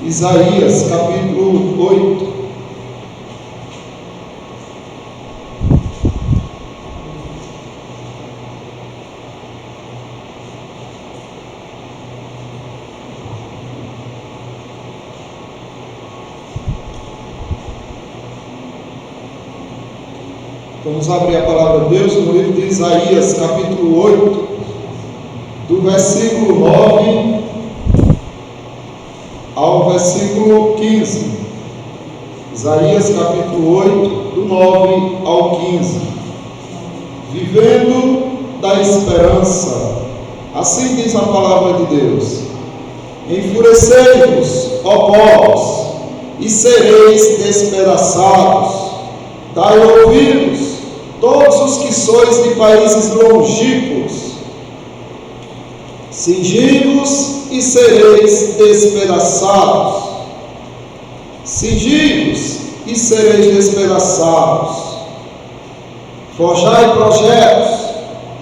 Isaías capítulo 8. Vamos abrir a palavra de Deus no livro de Isaías capítulo 8, do versículo 9 ao versículo 15. Isaías capítulo 8, do 9 ao 15. Vivendo da esperança, assim diz a palavra de Deus: enfurecei-vos, ó povos, e sereis despedaçados. Dai ouvidos, todos os que sois de países longínquos, cingi-vos e sereis despedaçados. Cingi-vos e sereis despedaçados. Forjai projetos,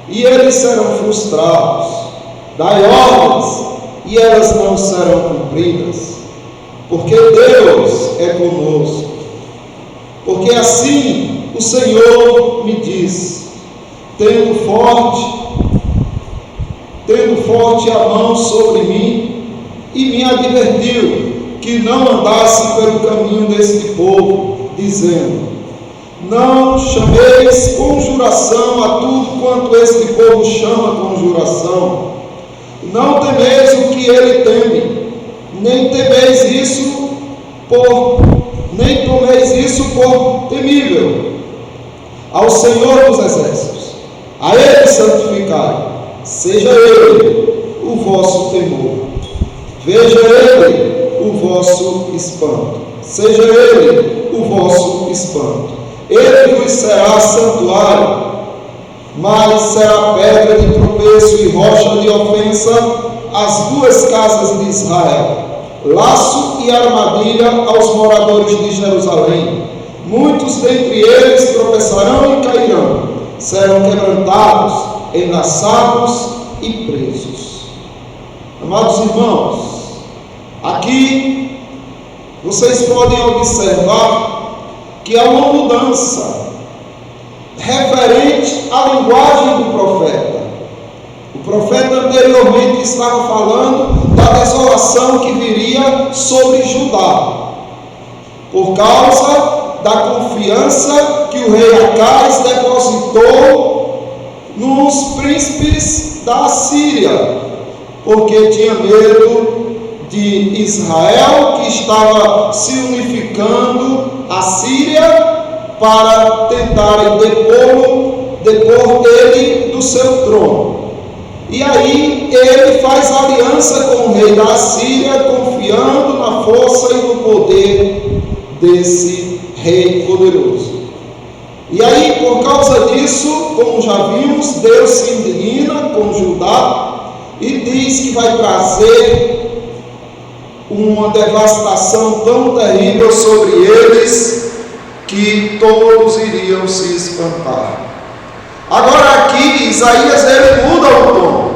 e eles serão frustrados. Dai ordens, e elas não serão cumpridas. Porque Deus é conosco. Porque assim o Senhor me diz, tendo forte a mão sobre mim, e me advertiu que não andasse pelo caminho deste povo, dizendo: não chameis conjuração a tudo quanto este povo chama conjuração. Não temeis o que ele teme, nem tomeis isso por temível. Ao Senhor dos exércitos, a Ele santificai, seja Ele o vosso temor, veja Ele o vosso espanto, seja Ele o vosso espanto. Ele vos será santuário, mas será pedra de tropeço e rocha de ofensa às duas casas de Israel, laço e armadilha aos moradores de Jerusalém. Muitos dentre eles tropeçarão e cairão, serão quebrantados, enlaçados e presos. Amados irmãos, aqui vocês podem observar que há uma mudança referente à linguagem do profeta. O profeta anteriormente estava falando da desolação que viria sobre Judá, por causa da confiança que o rei Acais depositou nos príncipes da Síria, porque tinha medo de Israel, que estava se unificando à Síria para tentarem depor ele do seu trono. E aí ele faz aliança com o rei da Síria, confiando na força e no poder desse rei poderoso. E aí, por causa disso, como já vimos, Deus se indigna com Judá e diz que vai trazer uma devastação tão terrível sobre eles que todos iriam se espantar. Agora aqui, Isaías, ele muda o tom.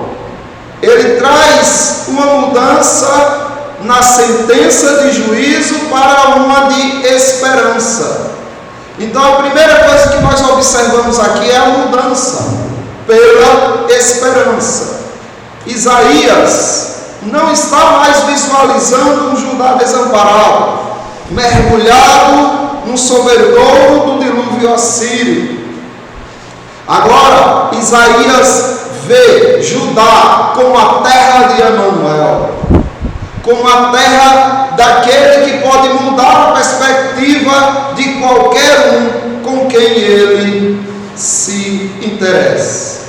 Ele traz uma mudança na sentença de juízo para uma de esperança. Então a primeira coisa que nós observamos aqui é a mudança pela esperança. Isaías não está mais visualizando um Judá desamparado, mergulhado no soberdouro do dilúvio assírio. Agora Isaías vê Judá como a terra de Emanuel, como a terra daquele que pode mudar a perspectiva de qualquer um com quem ele se interessa.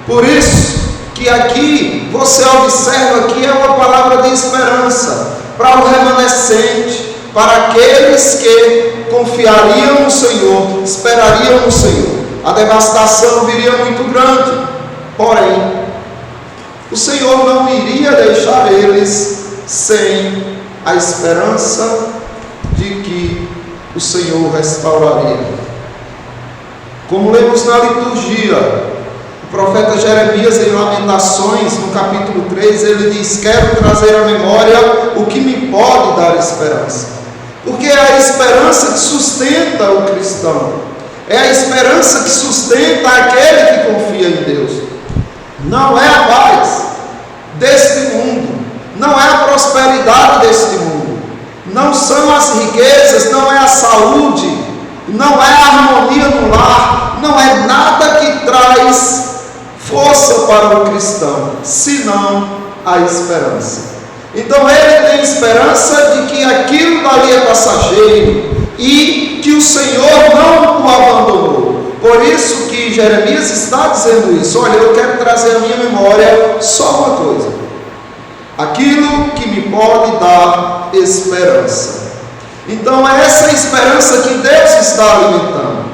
Por isso que aqui você observa que é uma palavra de esperança para o remanescente, para aqueles que confiariam no Senhor, esperariam no Senhor. A devastação viria muito grande, porém o Senhor não iria deixar eles sem a esperança de que o Senhor restauraria. Como lemos na liturgia, o profeta Jeremias, em Lamentações, no capítulo 3, ele diz: quero trazer à memória o que me pode dar esperança, porque é a esperança que sustenta o cristão, é a esperança que sustenta aquele que confia em Deus. Não é a paz deste mundo, não é a prosperidade deste mundo, não são as riquezas, não é a saúde, não é a harmonia no lar, não é nada que traz força para o cristão, senão a esperança. Então ele tem esperança de que aquilo dali é passageiro e que o Senhor não o abandonou. Por isso que Jeremias está dizendo isso. Olha, eu quero trazer à minha memória só uma coisa: aquilo que me pode dar esperança. Então é essa esperança que Deus está alimentando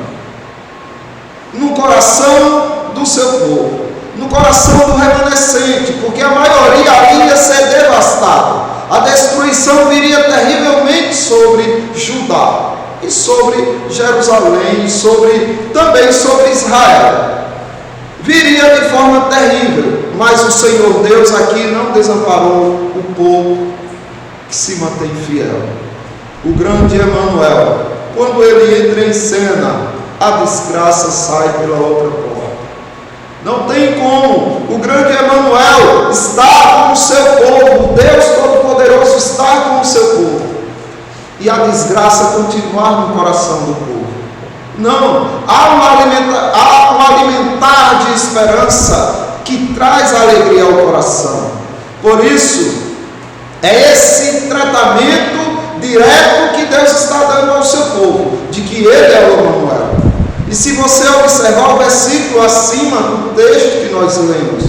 no coração do seu povo, no coração do remanescente, porque a maioria ia ser devastada. A destruição viria terrivelmente sobre Judá e sobre Jerusalém, também sobre Israel. Viria de forma terrível, mas o Senhor Deus aqui não desamparou o povo que se mantém fiel. O grande Emanuel, quando ele entra em cena, a desgraça sai pela outra porta. Não tem como o grande Emanuel estar com o seu povo, o Deus Todo-Poderoso estar com o seu povo, e a desgraça continuar no coração do povo. Não, há um alimentar de esperança que traz alegria ao coração. Por isso, é esse tratamento direto que Deus está dando ao seu povo, de que Ele é o Emanuel. E se você observar o versículo acima do texto que nós lemos,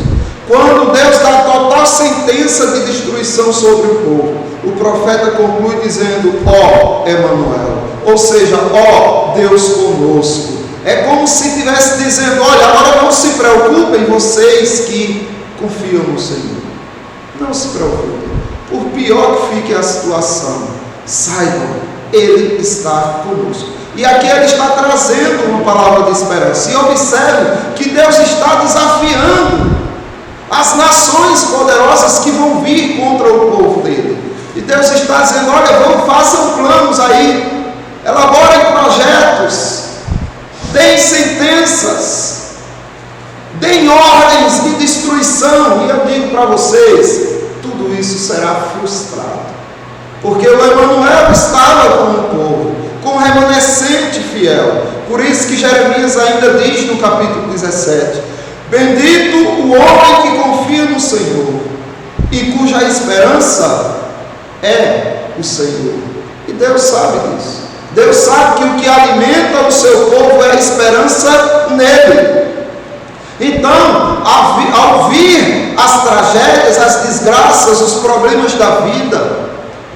quando Deus dá total sentença de destruição sobre o povo, o profeta conclui dizendo: ó Emanuel, ou seja, ó Deus conosco. É como se estivesse dizendo: olha, agora não se preocupem vocês que confiam no Senhor, não se preocupem, por pior que fique a situação, saibam, Ele está conosco. E aqui ele está trazendo uma palavra de esperança. E observe que Deus está desafiando as nações poderosas que vão vir contra o povo dele. E Deus está dizendo: olha, façam planos aí, elaborem projetos, deem sentenças, deem ordens de destruição. E eu digo para vocês, tudo isso será frustrado, porque o Emanuel estava com o povo, com o remanescente fiel. Por isso que Jeremias ainda diz no capítulo 17: bendito o homem que confia no Senhor e cuja esperança é o Senhor. E Deus sabe disso. Deus sabe que o que alimenta o seu povo é a esperança nele. Então, ao vir as tragédias, as desgraças, os problemas da vida,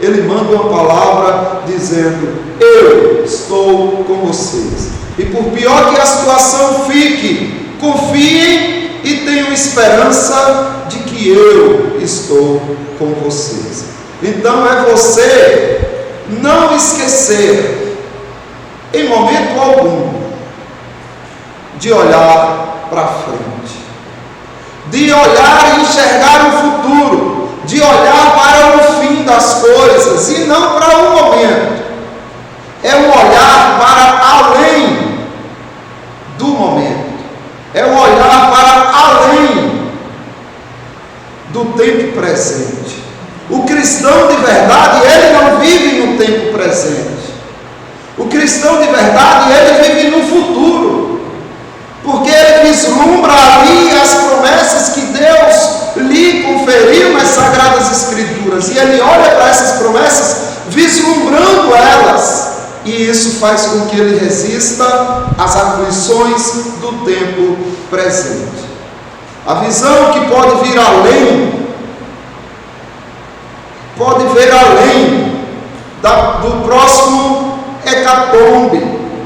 Ele manda uma palavra dizendo: eu estou com vocês. E por pior que a situação fique, confiem e tenham esperança de que eu estou com vocês. Então é você não esquecer, em momento algum, de olhar para frente, de olhar e enxergar o futuro, de olhar para o fim das coisas e não para o momento. É um olhar para além do momento, é um olhar para além do tempo presente. O cristão de verdade, ele não vive no tempo presente. O cristão de verdade, ele vive no futuro, porque ele vislumbra ali as promessas que Deus lhe conferiu nas Sagradas Escrituras, e ele olha para essas promessas vislumbrando elas, e isso faz com que ele resista às aflições do tempo presente. A visão que pode vir além, pode ver além do próximo hecatombe,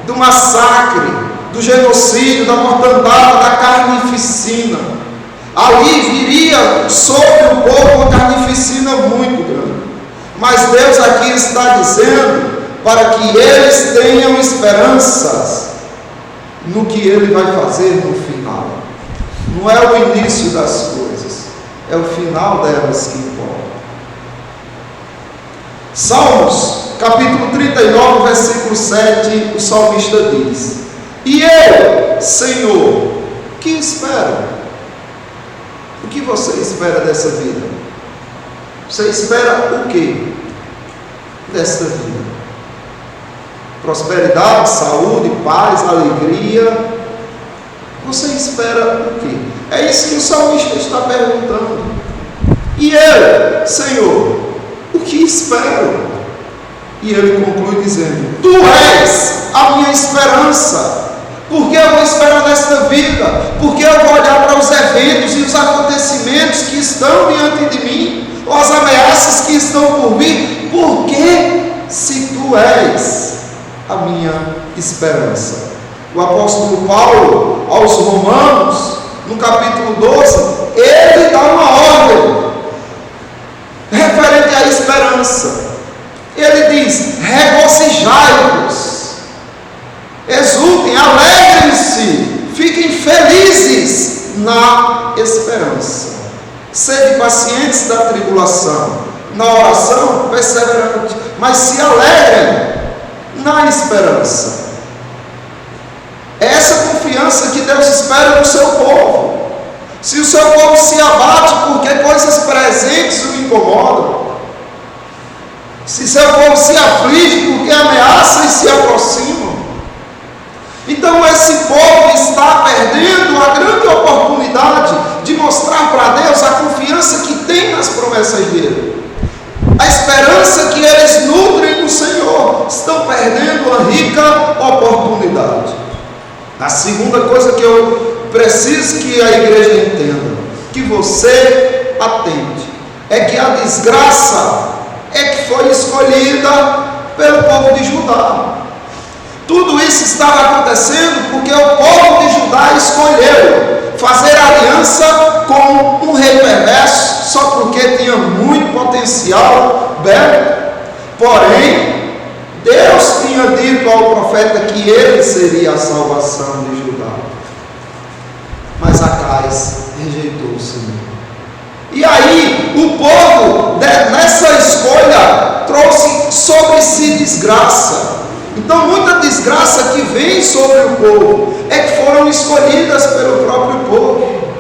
do massacre, do genocídio, da mortandade, da carnificina. Ali viria sobre o povo uma carnificina muito grande. Mas Deus aqui está dizendo para que eles tenham esperanças no que Ele vai fazer no final. Não é o início das coisas, é o final delas que importa. Salmos, capítulo 39, versículo 7, o salmista diz: e eu, Senhor, que espero? O que você espera dessa vida? Você espera o que desta vida? Prosperidade, saúde, paz, alegria. Você espera o quê? É isso que o salmista está perguntando. E eu, Senhor, o que espero? E ele conclui dizendo: Tu és a minha esperança. Porque eu vou esperar nesta vida? Porque eu vou olhar para os eventos e os acontecimentos que estão diante de mim, ou as ameaças que estão por vir? Porque se Tu és a minha esperança. O apóstolo Paulo, aos Romanos, no capítulo 12, ele dá uma ordem referente à esperança. Ele diz: regozijai-vos, exultem, alegrem-se, fiquem felizes na esperança, sede pacientes da tribulação, na oração perseverante, mas se alegrem na esperança. É essa confiança que Deus espera no seu povo. Se o seu povo se abate porque coisas presentes o incomodam, se seu povo se aflige porque ameaças se aproximam, então esse povo está perdendo a grande oportunidade de mostrar para Deus a confiança que tem nas promessas dele, a esperança que eles nutrem no Senhor. Estão perdendo uma rica oportunidade. A segunda coisa que eu preciso que a igreja entenda, que você atende, é que a desgraça é que foi escolhida pelo povo de Judá. Tudo isso estava acontecendo porque o povo de Judá escolheu fazer aliança com um rei perverso, só porque tinha muito potencial bélico. Porém, Deus tinha dito ao profeta que ele seria a salvação de Judá. Mas Acais rejeitou o Senhor. E aí, o povo, nessa escolha, trouxe sobre si desgraça. Então, muita desgraça que vem sobre o povo é que foram escolhidas pelo próprio povo.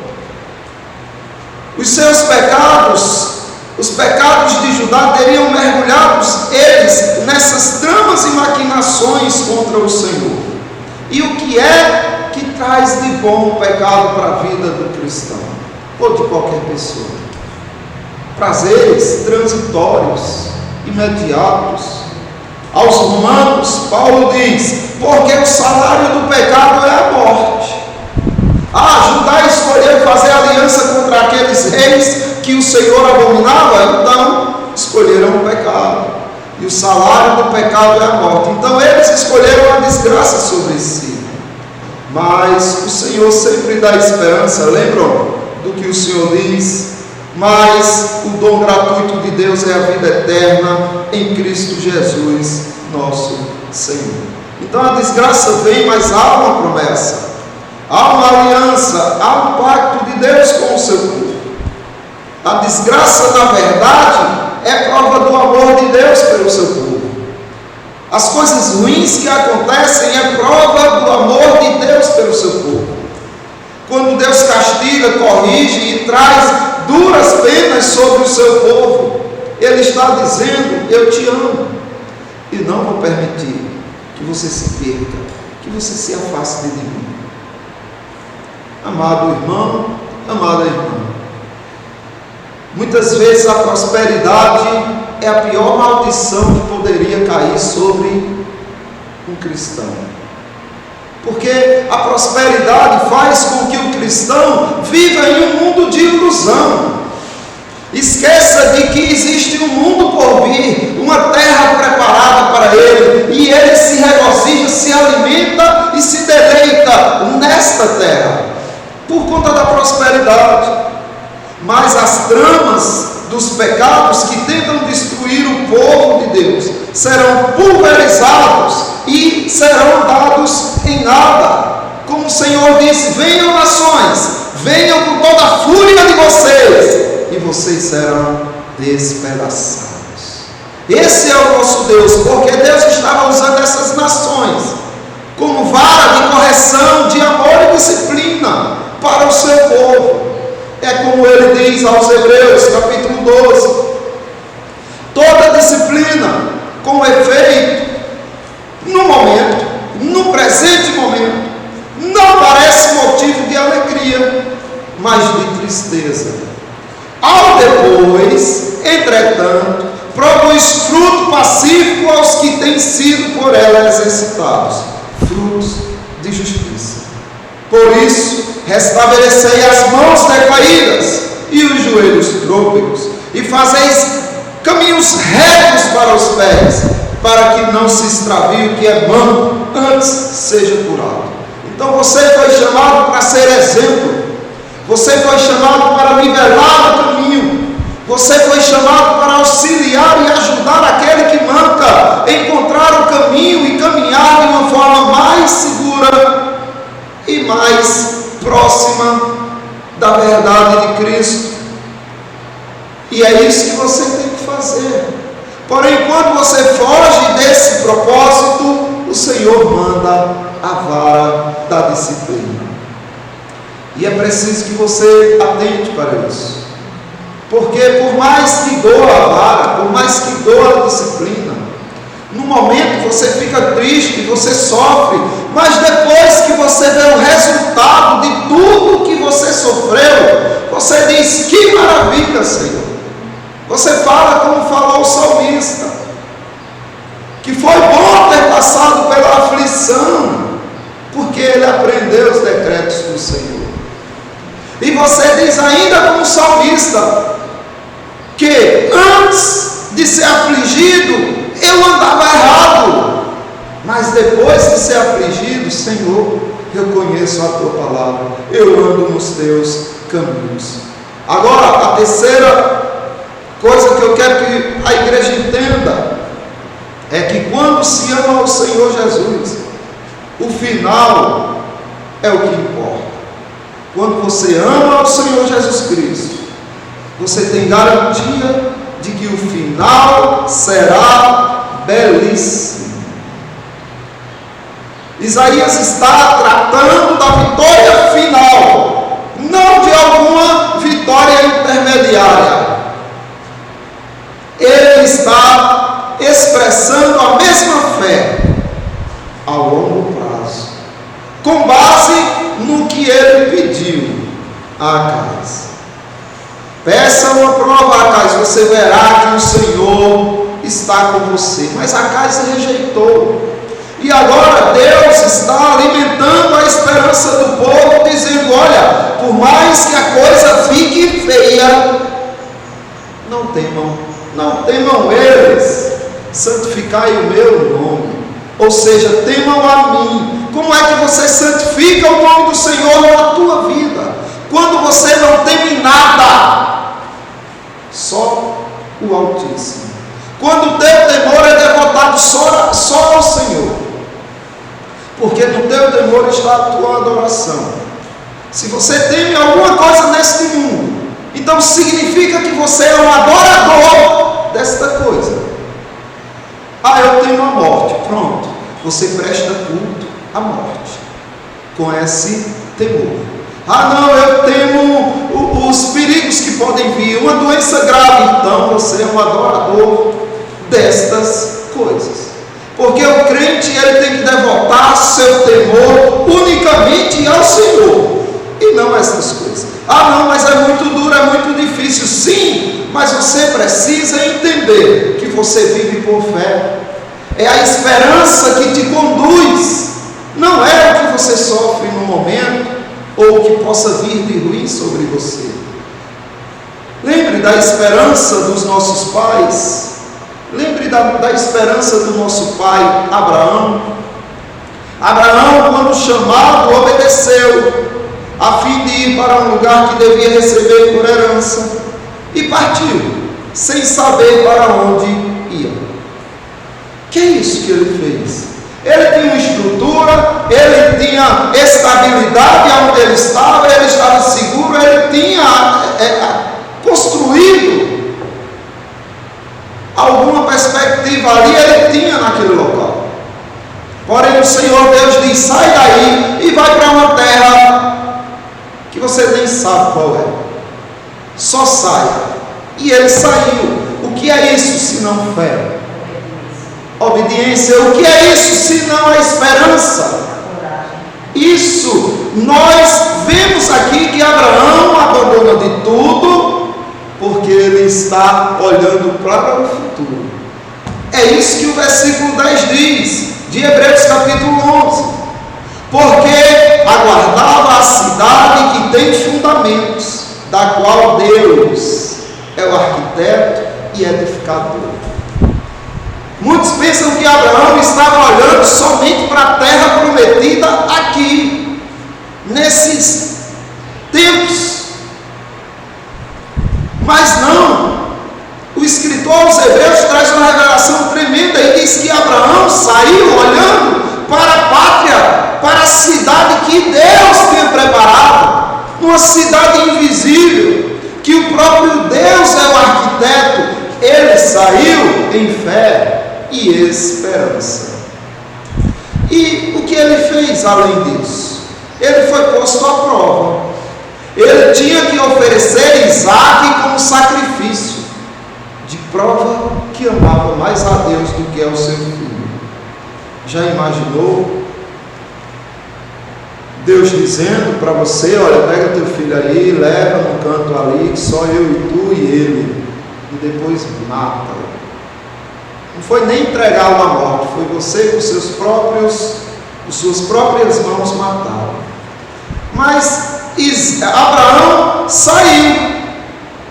Os seus pecados, os pecados de Judá, teriam mergulhados eles nessas tramas e maquinações contra o Senhor. E o que é que traz de bom o pecado para a vida do cristão, ou de qualquer pessoa? Prazeres transitórios, imediatos. Aos Romanos, Paulo diz: porque o salário do pecado é a morte. Judá escolheu fazer aliança contra aqueles reis que o Senhor abominava, então escolheram o pecado, e o salário do pecado é a morte. Então eles escolheram a desgraça sobre si. Mas o Senhor sempre dá esperança. Lembram do que o Senhor diz? Mas o dom gratuito de Deus é a vida eterna em Cristo Jesus, nosso Senhor. Então a desgraça vem, mas há uma promessa, há uma aliança, há um pacto de Deus com o seu povo. A desgraça, na verdade, é prova do amor de Deus pelo seu povo. As coisas ruins que acontecem é prova do amor de Deus pelo seu povo. Quando Deus castiga, corrige e traz duras penas sobre o seu povo, Ele está dizendo: eu te amo e não vou permitir que você se perca, que você se afaste de mim. Amado irmão, amada irmã, muitas vezes a prosperidade é a pior maldição que poderia cair sobre um cristão, porque a prosperidade faz com que o cristão viva em um mundo de ilusão. Esqueça de que existe um mundo por vir, uma terra preparada para ele, e ele se regozija, se alimenta e se deleita nesta terra, por conta da prosperidade. Mas as tramas dos pecados que tentam destruir o povo de Deus serão pulverizados e serão dados em nada. Como o Senhor disse: venham nações, venham com toda a fúria de vocês, e vocês serão despedaçados. Esse é o nosso Deus, porque Deus estava usando essas nações como vara de correção, de amor e disciplina para o seu povo. É como ele diz aos Hebreus, capítulo 12: toda disciplina com efeito no momento, no presente momento, não parece motivo de alegria, mas de tristeza. Ao depois, entretanto, produz fruto pacífico aos que têm sido por ela exercitados, frutos de justiça. Por isso, restabelecei as mãos decaídas e os joelhos trôpegos, e fazeis caminhos retos para os pés, para que não se extravie o que é manco, antes seja curado. Então você foi chamado para ser exemplo, você foi chamado para nivelar o caminho, você foi chamado para auxiliar e ajudar aquele que manca a encontrar o caminho e caminhar de uma forma mais segura e mais próxima da verdade de Cristo. E é isso que você tem que fazer. Porém, quando você foge desse propósito, o Senhor manda a vara da disciplina. E é preciso que você atente para isso. Porque por mais que doa a vara, por mais que doa a disciplina, no momento você fica triste, você sofre, mas depois que você vê o resultado de tudo que você sofreu, você diz: que maravilha, Senhor. Você fala como falou o salmista, que foi bom ter passado pela aflição, porque ele aprendeu os decretos do Senhor. E você diz ainda como salmista, que antes de ser afligido, eu andava errado, mas depois de ser afligido, Senhor, eu conheço a Tua palavra, eu ando nos Teus caminhos. Agora, a terceira coisa que eu quero que a igreja entenda, é que quando se ama ao Senhor Jesus, o final é o que importa. Quando você ama ao Senhor Jesus Cristo, você tem garantia de que o final será belíssimo. Isaías está tratando da vitória final, não de alguma vitória intermediária. Ele está expressando a mesma fé a longo prazo, com base no que ele pediu a Acais. Peça uma prova a Acais, você verá que o Senhor está com você. Mas Acais rejeitou. E agora Deus está alimentando a esperança do povo, dizendo: olha, por mais que a coisa fique feia, não temam eles, santificai o meu nome. Ou seja, temam a mim. Como é que você santifica o nome do Senhor na tua vida? Quando você não teme nada, só o Altíssimo. Quando o teu temor é devotado só ao Senhor, porque no teu temor está a tua adoração. Se você teme alguma coisa neste mundo, então significa que você é um adorador desta coisa. Eu temo a morte. Pronto, você presta culto à morte com esse temor. Não, eu temo os perigos que podem vir, uma doença grave. Então você é um adorador destas coisas. Porque o crente, ele tem que devotar seu temor unicamente ao Senhor, e não essas coisas. Não, mas é muito duro, é muito difícil. Sim, mas você precisa entender que você vive por fé. É a esperança que te conduz, não é o que você sofre no momento, ou o que possa vir de ruim sobre você. Lembre da esperança dos nossos pais. Lembre da esperança do nosso pai Abraão. Abraão, quando chamado, obedeceu, a fim de ir para um lugar que devia receber por herança, e partiu, sem saber para onde ia. Que é isso que ele fez? Ele tinha uma estrutura, ele tinha estabilidade onde ele estava seguro, ele tinha construído alguma perspectiva ali ele tinha naquele local. Porém o Senhor Deus diz: sai daí e vai para uma terra que você nem sabe qual é, só saia. E ele saiu. O que é isso se não fé? Obediência. O que é isso se não a esperança? Isso, nós vemos aqui que Abraão abandona de tudo, porque ele está olhando para o futuro. É isso que o versículo 10 diz, de Hebreus capítulo 11. Porque aguardava a cidade que tem fundamentos, da qual Deus é o arquiteto e edificador. Muitos pensam que Abraão estava olhando somente para a terra prometida aqui, nesses tempos. Mas não. O escritor aos Hebreus traz uma revelação tremenda e diz que Abraão saiu olhando para a pátria, para a cidade que Deus tinha preparado, uma cidade invisível, que o próprio Deus é o arquiteto. Ele saiu em fé e esperança. E o que ele fez além disso? Ele foi posto à prova. Ele tinha que oferecer Isaque como sacrifício, de prova que amava mais a Deus do que ao seu filho. Já imaginou Deus dizendo para você: olha, pega teu filho aí, leva no canto ali, só eu e tu e ele, e depois mata-o. Não foi nem entregá-lo à morte, foi você com suas próprias mãos matá-lo. Mas Abraão saiu,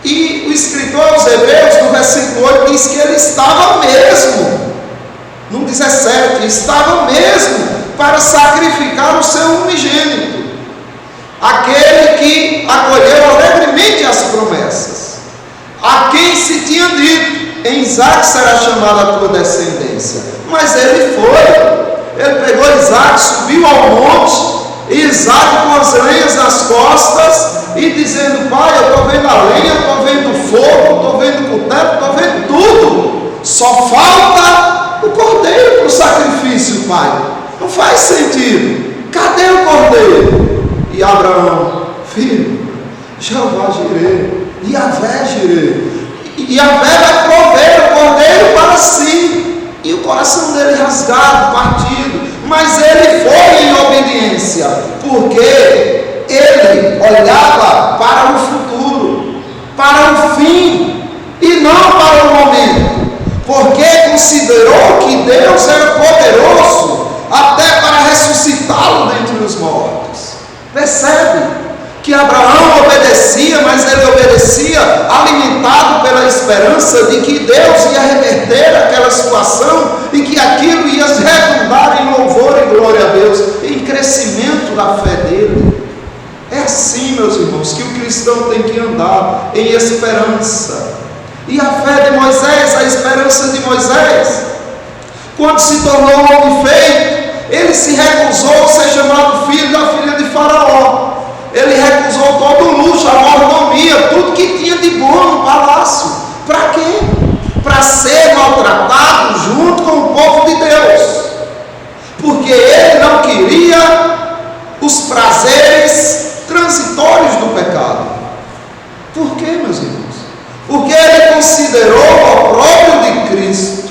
e o escritor aos Hebreus, no versículo 8, diz que ele estava mesmo, no 17, estava mesmo para sacrificar o seu unigênito, aquele que acolheu alegremente as promessas, a quem se tinha dito: em Isaque será chamada a tua descendência. Mas ele foi, ele pegou Isaque, subiu ao monte, e Isaque com as lenhas nas costas, e dizendo: pai, eu estou vendo a lenha, estou vendo o fogo, estou vendo o teto, estou vendo tudo, só falta o cordeiro para o sacrifício, pai. Não faz sentido, cadê o cordeiro? E Abraão: filho, Jeová Jireh, Yahvé Jireh, Yahvé vai prover o cordeiro para si. E o coração dele rasgado, partido, mas ele foi em obediência, porque ele olhava para o futuro, para o fim, e não para o momento, porque considerou que Deus era poderoso até para ressuscitá-lo dentre os mortos. Percebe que Abraão obedecia, mas ele obedecia alimentado pela esperança de que Deus ia reverter aquela situação e que aquilo ia redundar em louvor e glória a Deus, em crescimento da fé dele. É assim, meus irmãos, que o cristão tem que andar, em esperança. E a fé de Moisés, a esperança de Moisés, quando se tornou homem feito, ele se recusou a ser chamado filho da filha de Faraó. Ele recusou todo o luxo, a mordomia, tudo que tinha de bom no palácio. Para quê? Para ser maltratado junto com o povo de Deus, porque ele não queria os prazeres transitórios do pecado. Por quê, meus irmãos? Porque ele considerou o opróbrio de Cristo,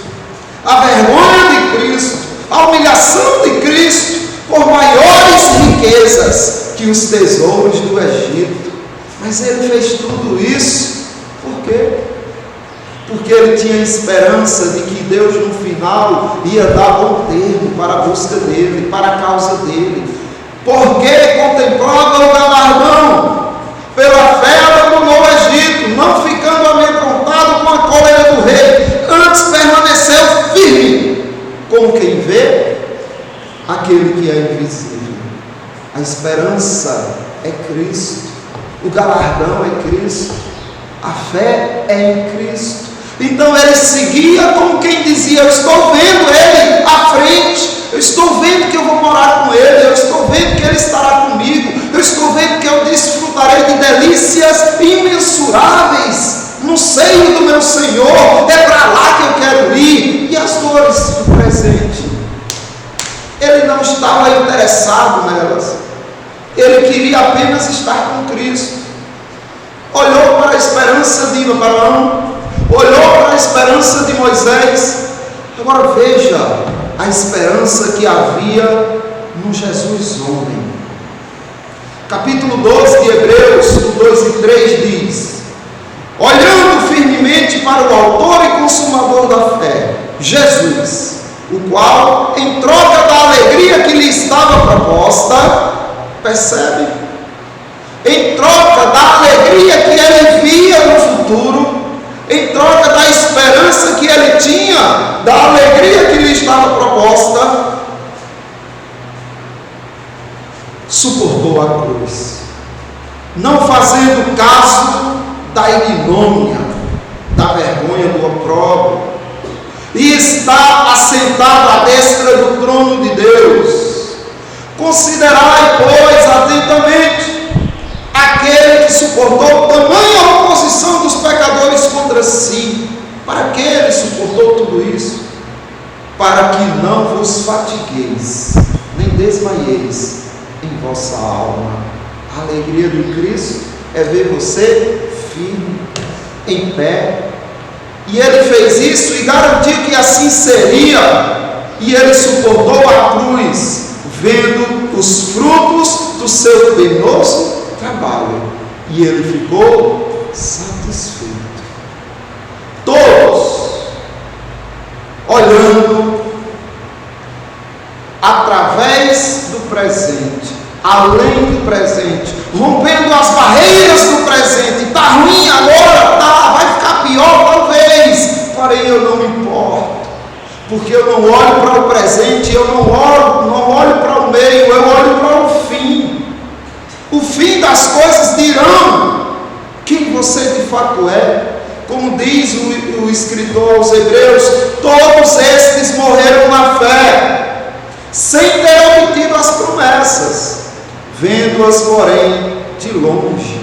a vergonha de Cristo, a humilhação de Cristo, por maiores riquezas que os tesouros do Egito. Mas ele fez tudo isso, por quê? Porque ele tinha esperança de que Deus no final ia dar bom termo para a busca dele, para a causa dele. Porque contemplava o galardão, pela fé abandonou o Egito, não ficando amedrontado com a cólera do rei, antes permaneceu firme, como quem vê aquele que é invisível. A esperança é Cristo, o galardão é Cristo, a fé é em Cristo. Então ele seguia como quem dizia: eu estou vendo ele à frente, eu estou vendo que eu vou morar com ele, eu estou vendo que ele estará comigo, eu estou vendo que eu desfrutarei de delícias imensuráveis no seio do meu Senhor, é para lá que eu quero ir. E as dores do presente? Ele não estava interessado nelas, ele queria apenas estar com Cristo. Olhou para a esperança de Abraão, olhou para a esperança de Moisés. Agora veja a esperança que havia no Jesus homem. Capítulo 12 de Hebreus, 2 e 3 diz: olhando firmemente para o autor e consumador da fé, Jesus, o qual, em troca da alegria que lhe estava proposta, percebe? Em troca da alegria que ele via no futuro, em troca da esperança que ele tinha, da alegria que lhe estava proposta, suportou a cruz, não fazendo caso da ignomínia, da vergonha, do opróbrio, e está assentado à destra do trono de Deus. Considerai, pois, atentamente aquele que suportou tamanha oposição dos pecadores contra si. Para que ele suportou tudo isso? Para que não vos fatigueis, nem desmaieis em vossa alma. A alegria do Cristo é ver você firme, em pé. E ele fez isso e garantiu que assim seria. E ele suportou a cruz, vendo os frutos do seu penoso trabalho. E ele ficou satisfeito. Todos olhando através do presente, além do presente, rompendo as barreiras do presente. Está ruim agora, tá, vai ficar pior talvez, porém eu não me importo, porque eu não olho para o presente, eu não olho para o meio, eu olho para o fim. O fim das coisas dirão quem você de fato é. Como diz o escritor aos Hebreus, todos estes morreram na fé, sem ter obtido as promessas, vendo-as, porém, de longe,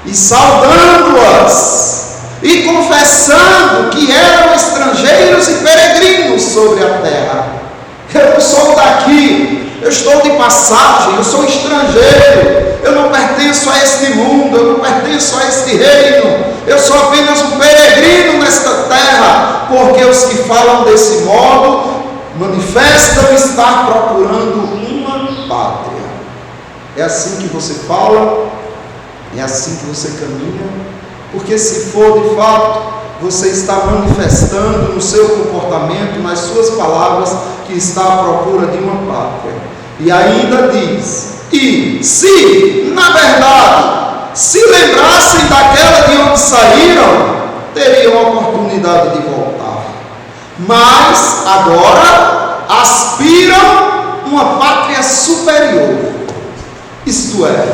e saudando-as, e confessando que eram estrangeiros e peregrinos sobre a terra. Eu não sou daqui, eu estou de passagem, eu sou estrangeiro, eu não pertenço a este mundo, eu não pertenço a este reino, eu sou apenas um peregrino nesta terra. Porque os que falam desse modo manifestam estar procurando uma pátria. É assim que você fala, é assim que você caminha, porque se for de fato, você está manifestando no seu comportamento, nas suas palavras, que está à procura de uma pátria. E ainda diz: e se, na verdade, se lembrassem daquela de onde saíram, teriam a oportunidade de voltar. Mas agora aspiram uma pátria superior, isto é,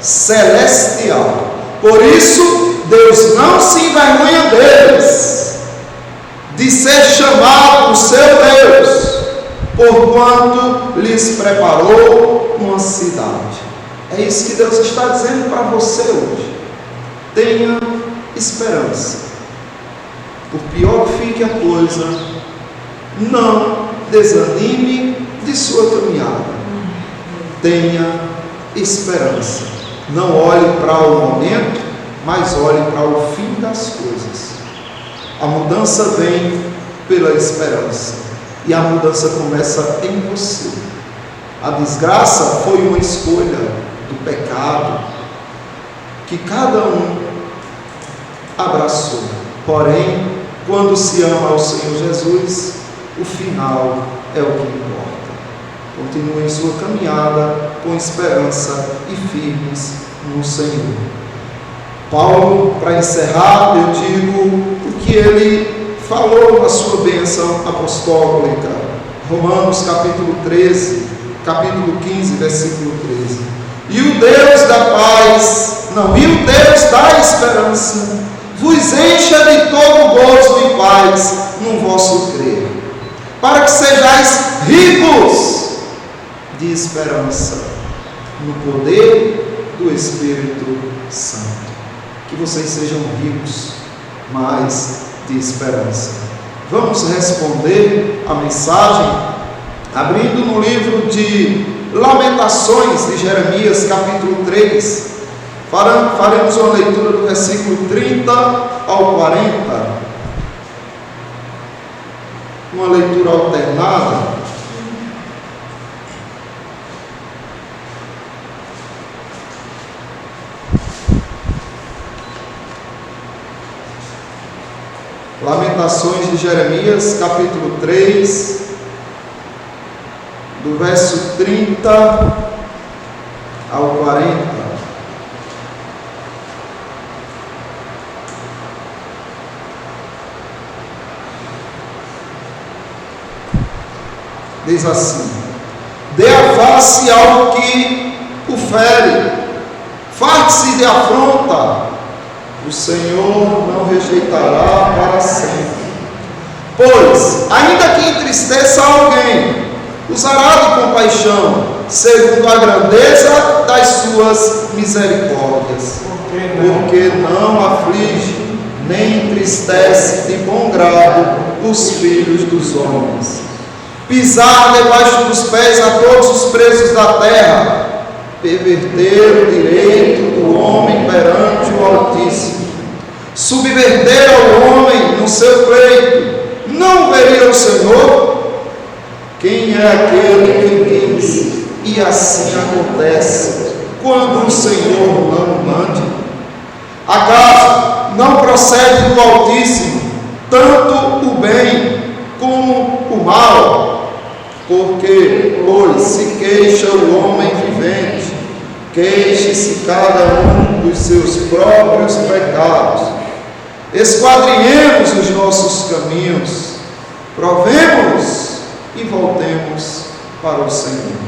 celestial. Por isso, Deus não se envergonha deles, de ser chamado o seu Deus, porquanto lhes preparou uma cidade. É isso que Deus está dizendo para você hoje. Tenha esperança. Por pior que fique a coisa, não desanime de sua caminhada. Tenha esperança. Não olhe para o momento, mas olhe para o fim das coisas. A mudança vem pela esperança, e a mudança começa em você. A desgraça foi uma escolha do pecado que cada um abraçou. Porém, quando se ama ao Senhor Jesus, o final é o que importa. Continue em sua caminhada com esperança e firmes no Senhor. Paulo, para encerrar, eu digo o que ele falou na sua bênção apostólica. Romanos capítulo 13, capítulo 15, versículo 13. E o Deus da paz, e o Deus da esperança, vos encha de todo gozo e paz no vosso crer, para que sejais ricos de esperança no poder do Espírito Santo. Que vocês sejam ricos mas de esperança. Vamos responder a mensagem abrindo no livro de Lamentações de Jeremias, capítulo 3. Faremos uma leitura do versículo 30 ao 40. Uma leitura alternada. Lamentações de Jeremias, capítulo 3, do verso 30 ao 40. Diz assim: dê a face ao que o fere, farte-se de afronta, o Senhor não rejeitará para sempre. Pois, ainda que entristeça alguém, usará de compaixão, segundo a grandeza das suas misericórdias, porque não aflige, nem entristece de bom grado os filhos dos homens. Pisar debaixo dos pés a todos os presos da terra, perverter o direito do homem perante o Altíssimo, subverter ao homem no seu pleito. Não veria o Senhor? Quem é aquele que diz, e assim acontece, quando o Senhor não mande? Acaso não procede do Altíssimo tanto o bem como o mal? Porque, pois, se queixa o homem vivente, queixe-se cada um dos seus próprios pecados. Esquadrinhemos os nossos caminhos, provemos-nos e voltemos para o Senhor.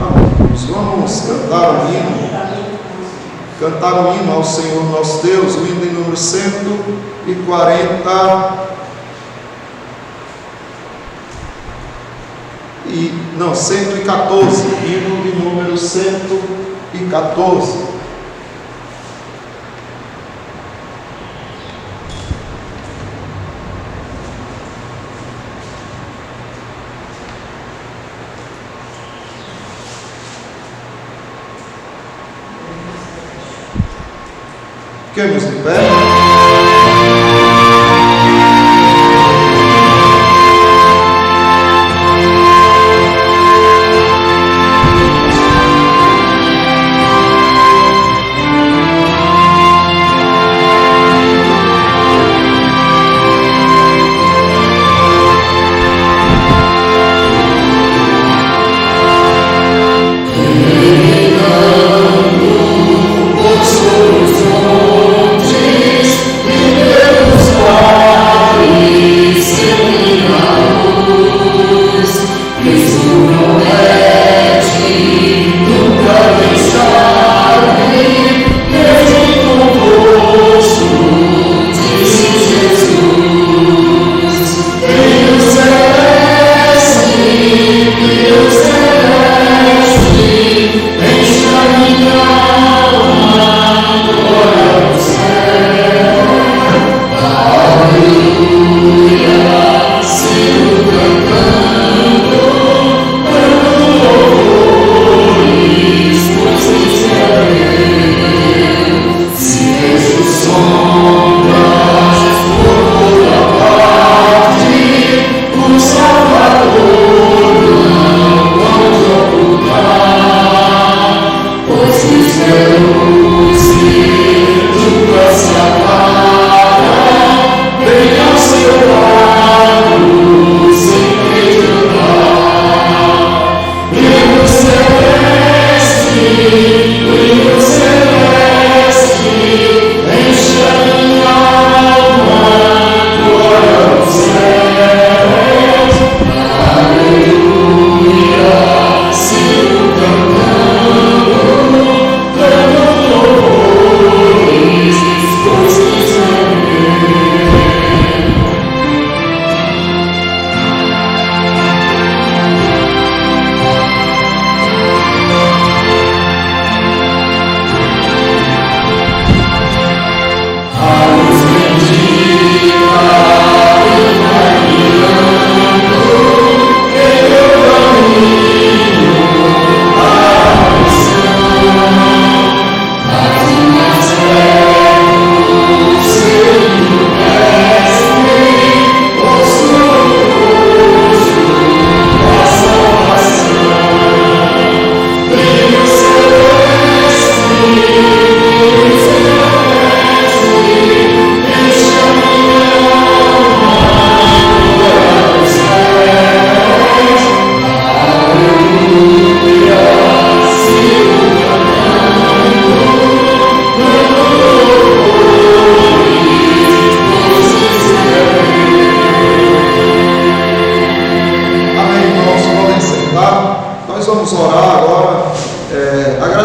Amém. Vamos cantar um hino ao Senhor nosso Deus, o hino de número 140. 114, hino de número 114. Fiquemos de pé.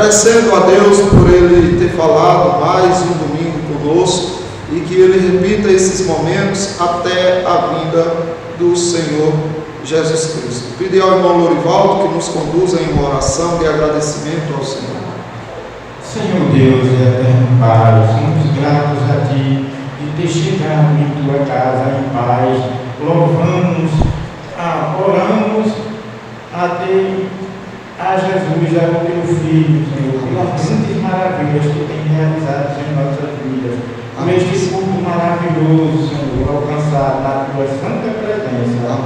agradecendo a Deus por Ele ter falado mais um domingo conosco e que Ele repita esses momentos até a vinda do Senhor Jesus Cristo. Pedir ao irmão Lorivaldo que nos conduza em uma oração de agradecimento ao Senhor. Senhor Deus e eterno Pai, somos gratos a Ti de ter chegado em Tua casa em paz. Louvamos, oramos a Jesus, ao Teu Filho, Senhor, pelas grandes maravilhas que tem realizado em nossas vidas. Por este culto maravilhoso, Senhor, alcançado na Tua santa presença.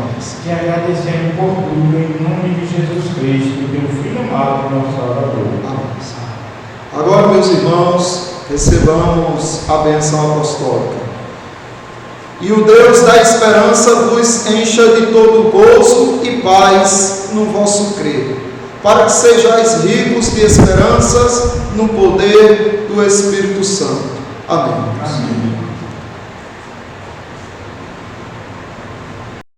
Te agradecemos por tudo, em nome de Jesus Cristo, Teu Filho amado, nosso Salvador. Amém. Agora, meus irmãos, recebamos a bênção apostólica. E o Deus da esperança vos encha de todo gozo e paz no vosso crer, para que sejais ricos de esperanças no poder do Espírito Santo. Amém. Amém.